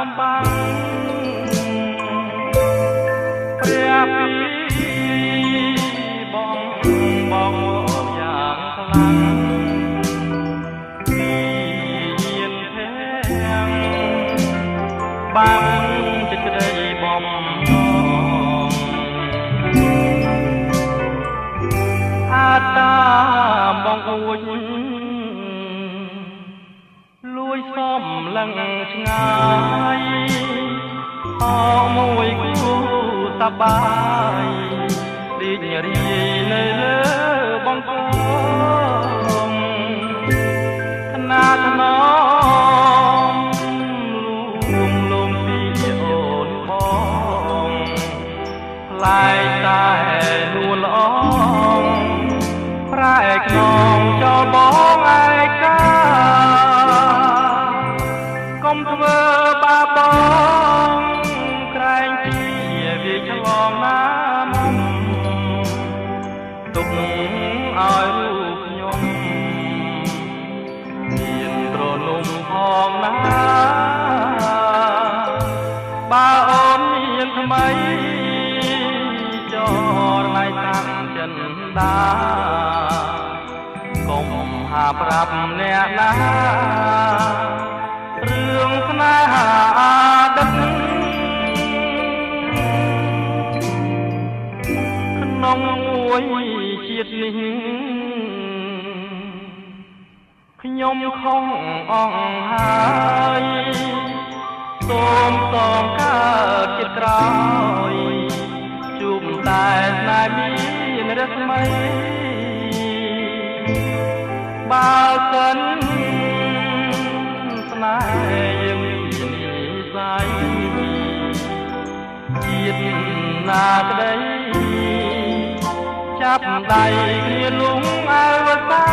បំបាំងព្រះពីបងបងយ៉ាងខ្លាំងមានធាងបាំងចិត្តក្តីបំអាតាបងអួចលួយសំលឹងឆ្ងាយអមួយគូសបាយរីករាយនៅលើបងកងថ្នាថ្នមលួងលំពីអូនបងផ្លែតែនួនល្អប្រែខ្នងចោលបងឯកាកុំធ្វើបាបបងក្រែងពីវាឆ្លងណាមុំទុកឲ្យរូបខ្ញុំមានត្រនំផងណាបើអូនមានថ្មីចរណៃតាំងចិនដាកុំហាប្រាប់អ្នកណារឿងស្នេហាដឹកក្នុងមួយជាតិនេះខ្ញុំខំអង្ហើយសូមតងកើតជាតិក្រោយជួបតែស្នេហ៍មានរស្មីបើសិនស្នេហ៍យើងមាននិស័យជាតិណាក្តីចាប់ដៃគ្នាលងអវតា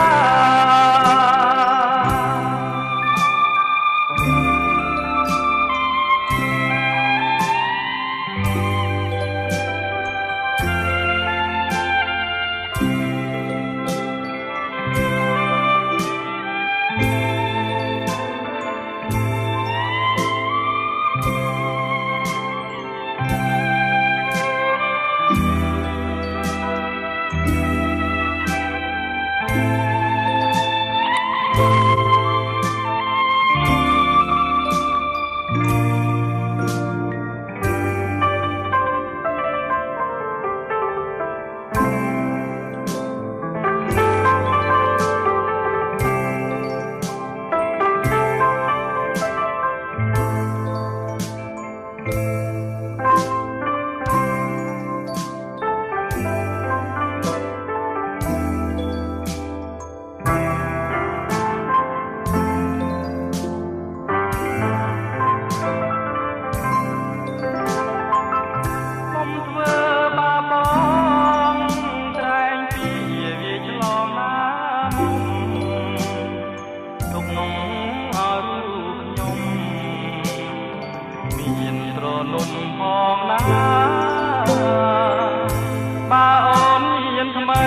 មានត្រនំផងណាបើអូនមានថ្មី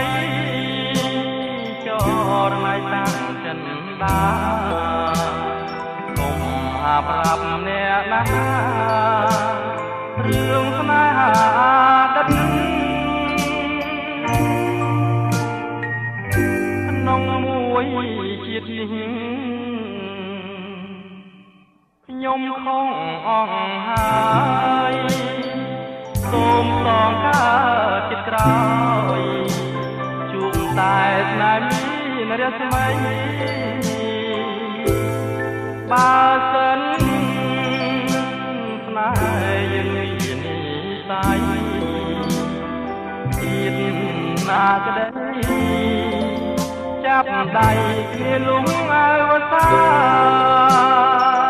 ចរណៃតាំងចិនដាកុំហាប្រាប់អ្នកណារឿងស្នេហាដិតក្នុងមួយជាតិនេះខ្ញុំខំអង្ហើយសូមតងកើតចិត្តក្រោយជួបតែស្នេហ៍មានរស្មីបើសិនស្នេហ៍យើងមាននិស័យជាតិណាក្តីចាប់ដៃគ្នាលំអវតា